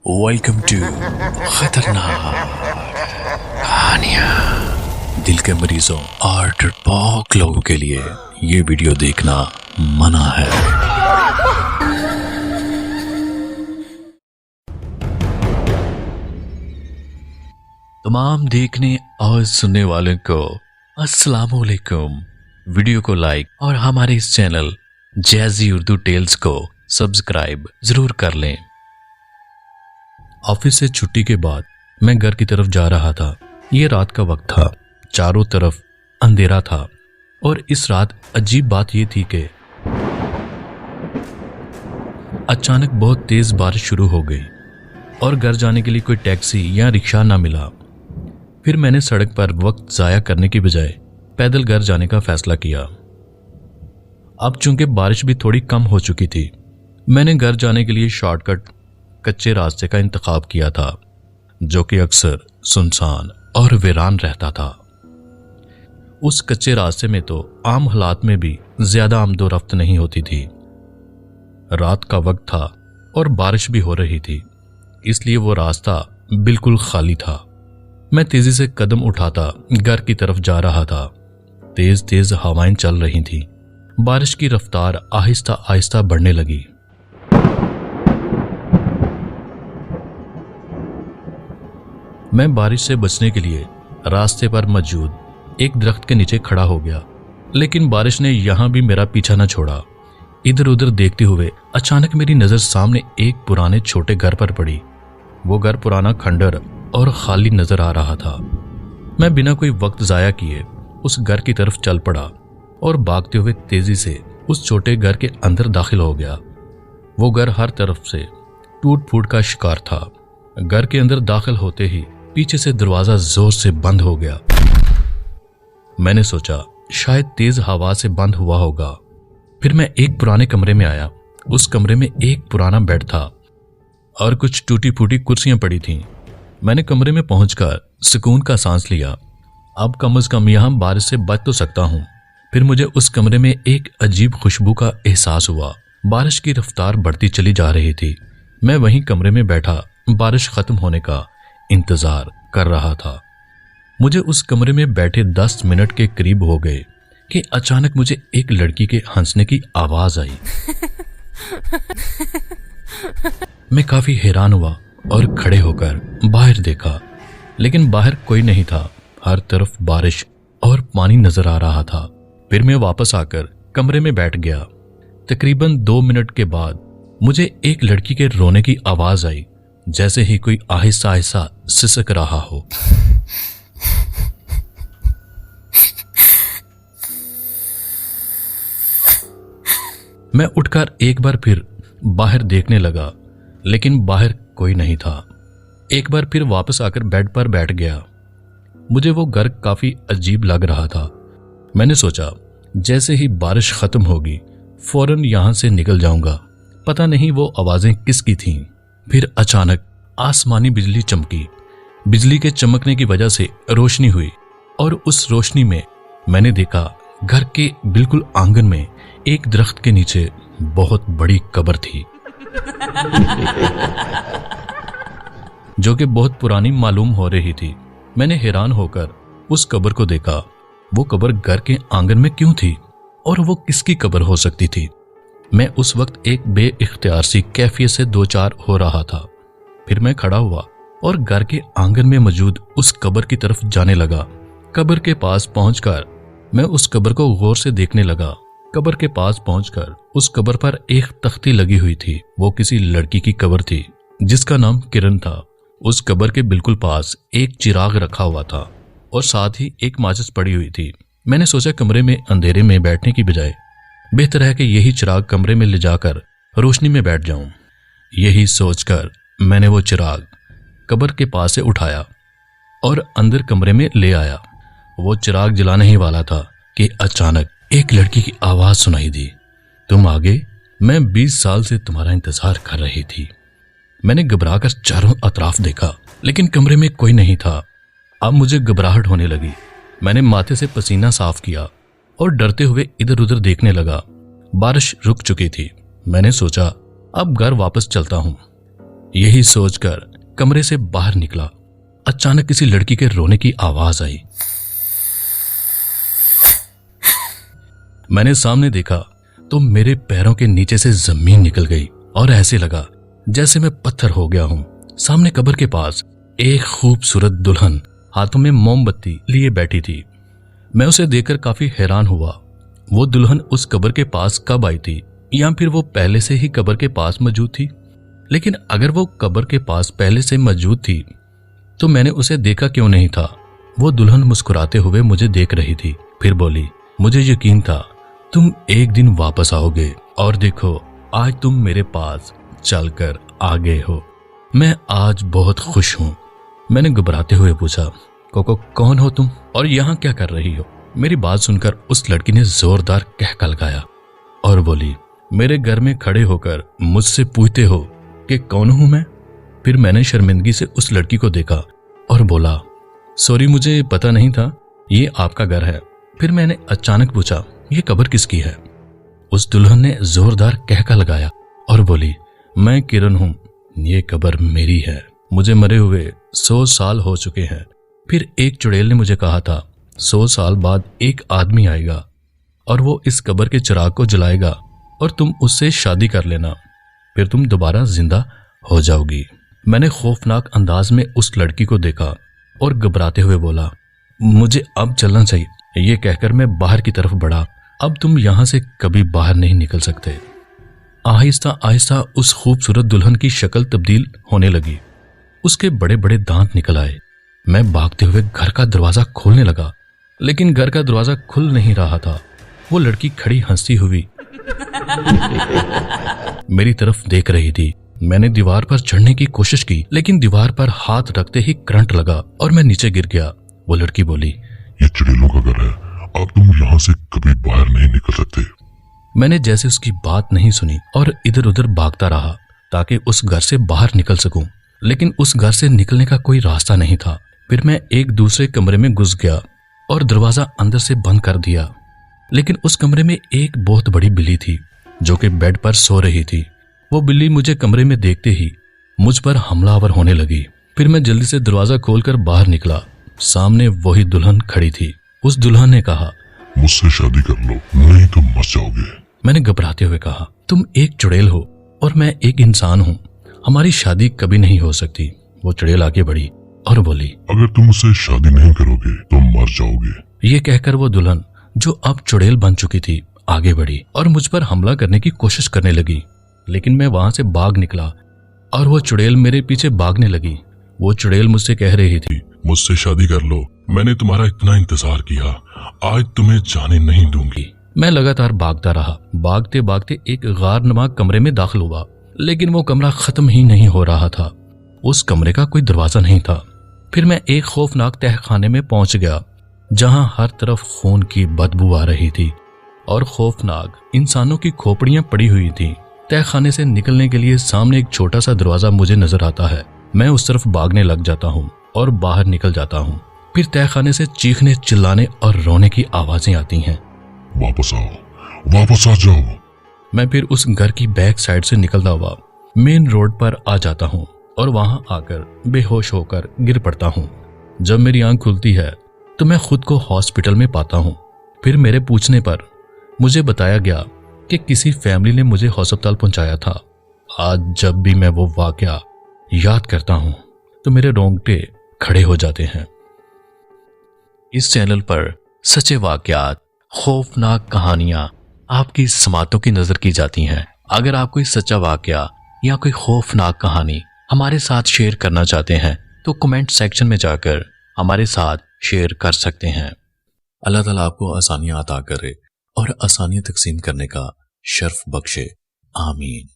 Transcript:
Welcome to खतरनाक कहानियां। दिल के मरीजों और डरपोक लोगों के लिए ये वीडियो देखना मना है। तमाम देखने और सुनने वालों को अस्सलाम वालेकुम। वीडियो को लाइक और हमारे इस चैनल जैज़ी उर्दू टेल्स को सब्सक्राइब जरूर कर लें। ऑफिस से छुट्टी के बाद मैं घर की तरफ जा रहा था। ये रात का वक्त था, चारों तरफ अंधेरा था और इस रात अजीब बात यह थी कि अचानक बहुत तेज बारिश शुरू हो गई और घर जाने के लिए कोई टैक्सी या रिक्शा ना मिला। फिर मैंने सड़क पर वक्त जाया करने की बजाय पैदल घर जाने का फैसला किया। अब चूंकि बारिश भी थोड़ी कम हो चुकी थी, मैंने घर जाने के लिए शॉर्टकट कच्चे रास्ते का इंतखाब किया था, जो कि अक्सर सुनसान और वीरान रहता था। उस कच्चे रास्ते में तो आम हालात में भी ज्यादा आमदोरफ्त नहीं होती थी। रात का वक्त था और बारिश भी हो रही थी, इसलिए वो रास्ता बिल्कुल खाली था। मैं तेजी से कदम उठाता घर की तरफ जा रहा था। तेज तेज हवाएं चल रही थीं। बारिश की रफ्तार आहिस्ता आहिस्ता बढ़ने लगी। मैं बारिश से बचने के लिए रास्ते पर मौजूद एक दरख्त के नीचे खड़ा हो गया, लेकिन बारिश ने यहां भी मेरा पीछा न छोड़ा। इधर उधर देखते हुए अचानक मेरी नजर सामने एक पुराने छोटे घर पर पड़ी। वो घर पुराना, खंडर और खाली नजर आ रहा था। मैं बिना कोई वक्त जाया किए उस घर की तरफ चल पड़ा और भागते हुए तेजी से उस छोटे घर के अंदर दाखिल हो गया। वो घर हर तरफ से टूट फूट का शिकार था। घर के अंदर दाखिल होते ही पीछे से दरवाजा जोर से बंद हो गया। मैंने सोचा शायद तेज हवा से बंद हुआ होगा। फिर मैं एक पुराने कमरे में आया। उस कमरे में एक पुराना बेड था और कुछ टूटी फूटी कुर्सियां पड़ी थीं। मैंने कमरे में पहुंचकर सुकून का सांस लिया। अब कम से कम यहां बारिश से बच तो सकता हूं। फिर मुझे उस कमरे में एक अजीब खुशबू का एहसास हुआ। बारिश की रफ्तार बढ़ती चली जा रही थी। मैं वहीं कमरे में बैठा बारिश खत्म होने का इंतजार कर रहा था। मुझे उस कमरे में बैठे 10 मिनट के करीब हो गए कि अचानक मुझे एक लड़की के हंसने की आवाज आई। मैं काफी हैरान हुआ और खड़े होकर बाहर देखा, लेकिन बाहर कोई नहीं था। हर तरफ बारिश और पानी नजर आ रहा था। फिर मैं वापस आकर कमरे में बैठ गया। तकरीबन 2 मिनट के बाद मुझे एक लड़की के रोने की आवाज आई, जैसे ही कोई आहिस्ता आहिस्ता सिसक रहा हो। मैं उठकर एक बार फिर बाहर देखने लगा, लेकिन बाहर कोई नहीं था। एक बार फिर वापस आकर बेड पर बैठ गया। मुझे वो घर काफी अजीब लग रहा था। मैंने सोचा जैसे ही बारिश खत्म होगी फौरन यहां से निकल जाऊंगा। पता नहीं वो आवाजें किसकी थीं। फिर अचानक आसमानी बिजली चमकी। बिजली के चमकने की वजह से रोशनी हुई और उस रोशनी में मैंने देखा घर के बिल्कुल आंगन में एक दरख्त के नीचे बहुत बड़ी कब्र थी, जो कि बहुत पुरानी मालूम हो रही थी। मैंने हैरान होकर उस कब्र को देखा। वो कब्र घर के आंगन में क्यों थी और वो किसकी कब्र हो सकती थी? मैं उस वक्त एक बेइख्तियार सी कैफियत से दो चार हो रहा था। फिर मैं खड़ा हुआ और घर के आंगन में मौजूद उस कब्र की तरफ जाने लगा। कब्र के पास पहुंचकर मैं उस कब्र को गौर से देखने लगा। कब्र के पास पहुंचकर उस कब्र पर एक तख्ती लगी हुई थी। वो किसी लड़की की कब्र थी जिसका नाम किरण था। उस कब्र के बिल्कुल पास एक चिराग रखा हुआ था और साथ ही एक माचिस पड़ी हुई थी। मैंने सोचा कमरे में अंधेरे में बैठने की बजाय बेहतर है कि यही चिराग कमरे में ले जाकर रोशनी में बैठ जाऊं। यही सोचकर मैंने वो चिराग कब्र के पास से उठाया और अंदर कमरे में ले आया। वो चिराग जलाने ही वाला था कि अचानक एक लड़की की आवाज सुनाई दी, तुम आ गए? मैं 20 साल से तुम्हारा इंतजार कर रही थी। मैंने घबराकर चारों अतराफ देखा, लेकिन कमरे में कोई नहीं था। अब मुझे घबराहट होने लगी। मैंने माथे से पसीना साफ किया और डरते हुए इधर उधर देखने लगा। बारिश रुक चुकी थी। मैंने सोचा अब घर वापस चलता हूं। यही सोचकर कमरे से बाहर निकला। अचानक किसी लड़की के रोने की आवाज आई। मैंने सामने देखा तो मेरे पैरों के नीचे से जमीन निकल गई और ऐसे लगा जैसे मैं पत्थर हो गया हूं। सामने कब्र के पास एक खूबसूरत दुल्हन हाथों में मोमबत्ती लिए बैठी थी। मैं उसे देखकर काफी हैरान हुआ। वो दुल्हन उस कब्र के पास कब आई थी, या फिर वो पहले से ही कब्र के पास मौजूद थी? लेकिन अगर वो कब्र के पास पहले से मौजूद थी तो मैंने उसे देखा क्यों नहीं था? वो दुल्हन मुस्कुराते हुए मुझे देख रही थी, फिर बोली, मुझे यकीन था तुम एक दिन वापस आओगे, और देखो आज तुम मेरे पास चलकर आ गए हो। मैं आज बहुत खुश हूं। मैंने घबराते हुए पूछा, कोको कौन हो तुम और यहाँ क्या कर रही हो? मेरी बात सुनकर उस लड़की ने जोरदार कहका लगाया और बोली, मेरे घर में खड़े होकर मुझसे पूछते हो कि कौन हूं मैं? फिर मैंने शर्मिंदगी से उस लड़की को देखा और बोला, सॉरी मुझे पता नहीं था ये आपका घर है। फिर मैंने अचानक पूछा, ये कब्र किसकी है? उस दुल्हन ने जोरदार कहका लगाया और बोली, मैं किरण हूं, ये कब्र मेरी है। मुझे मरे हुए 100 साल हो चुके हैं। फिर एक चुड़ैल ने मुझे कहा था 100 साल बाद एक आदमी आएगा और वो इस कब्र के चिराग को जलाएगा और तुम उससे शादी कर लेना, फिर तुम दोबारा जिंदा हो जाओगी। मैंने खौफनाक अंदाज में उस लड़की को देखा और घबराते हुए बोला, मुझे अब चलना चाहिए। ये कहकर मैं बाहर की तरफ बढ़ा। अब तुम यहां से कभी बाहर नहीं निकल सकते। आहिस्ता आहिस्ता उस खूबसूरत दुल्हन की शक्ल तब्दील होने लगी। उसके बड़े बड़े दांत निकल आए। मैं भागते हुए घर का दरवाजा खोलने लगा, लेकिन घर का दरवाजा खुल नहीं रहा था। वो लड़की खड़ी हंसती हुई मेरी तरफ देख रही थी। मैंने दीवार पर चढ़ने की कोशिश की, लेकिन दीवार पर हाथ रखते ही करंट लगा और मैं नीचे गिर गया। वो लड़की बोली, ये चुड़ैलों का घर है, अब तुम यहाँ से कभी बाहर नहीं निकल सकते। मैंने जैसे उसकी बात नहीं सुनी और इधर उधर भागता रहा ताकि उस घर से बाहर निकल सकूं, लेकिन उस घर से निकलने का कोई रास्ता नहीं था। फिर मैं एक दूसरे कमरे में घुस गया और दरवाजा अंदर से बंद कर दिया। लेकिन उस कमरे में एक बहुत बड़ी बिल्ली थी जो कि बेड पर सो रही थी। वो बिल्ली मुझे कमरे में देखते ही मुझ पर हमलावर होने लगी। फिर मैं जल्दी से दरवाजा खोलकर बाहर निकला। सामने वही दुल्हन खड़ी थी। उस दुल्हन ने कहा, मुझसे शादी कर लो, नहीं तो मर जाओगे। मैंने घबराते हुए कहा, तुम एक चुड़ैल हो और मैं एक इंसान हूँ, हमारी शादी कभी नहीं हो सकती। वो चुड़ैल आगे बढ़ी और बोली, अगर तुम मुझसे शादी नहीं करोगे तो मर जाओगे। ये कहकर वो दुल्हन जो अब चुड़ैल बन चुकी थी आगे बढ़ी और मुझ पर हमला करने की कोशिश करने लगी। लेकिन मैं वहां से भाग निकला और वो चुड़ैल मेरे पीछे भागने लगी। वो चुड़ैल मुझसे कह रही थी, मुझसे शादी कर लो, मैंने तुम्हारा इतना इंतजार किया, आज तुम्हें जाने नहीं दूंगी। मैं लगातार भागता रहा। भागते भागते एक गारनुमा कमरे में दाखिल हुआ, लेकिन वो कमरा खत्म ही नहीं हो रहा था। उस कमरे का कोई दरवाजा नहीं था। फिर मैं एक खौफनाक तहखाने में पहुंच गया जहां हर तरफ खून की बदबू आ रही थी और खौफनाक इंसानों की खोपड़ियां पड़ी हुई थी। तहखाने से निकलने के लिए सामने एक छोटा सा दरवाजा मुझे नजर आता है। मैं उस तरफ भागने लग जाता हूँ और बाहर निकल जाता हूँ। फिर तहखाने से चीखने, चिल्लाने और रोने की आवाजें आती हैं। वापस आओ, वापस आ जाओ। मैं फिर उस घर की बैक साइड से निकलता हुआ मेन रोड पर आ जाता हूँ और वहां आकर बेहोश होकर गिर पड़ता हूँ। जब मेरी आंख खुलती है तो मैं खुद को हॉस्पिटल में पाता हूँ। फिर मेरे पूछने पर मुझे बताया गया कि किसी फैमिली ने मुझे अस्पताल पहुंचाया था। आज जब भी मैं वो वाकया याद करता हूँ तो मेरे रोंगटे खड़े हो जाते हैं। इस चैनल पर सच्चे वाकयात, खौफनाक कहानियां आपकी समातों की नजर की जाती हैं। अगर आप कोई सच्चा वाकया या कोई खौफनाक कहानी हमारे साथ शेयर करना चाहते हैं तो कमेंट सेक्शन में जाकर हमारे साथ शेयर कर सकते हैं। अल्लाह ताला आपको आसानियां अता करे और आसानियां तकसीम करने का शर्फ बख्शे। आमीन।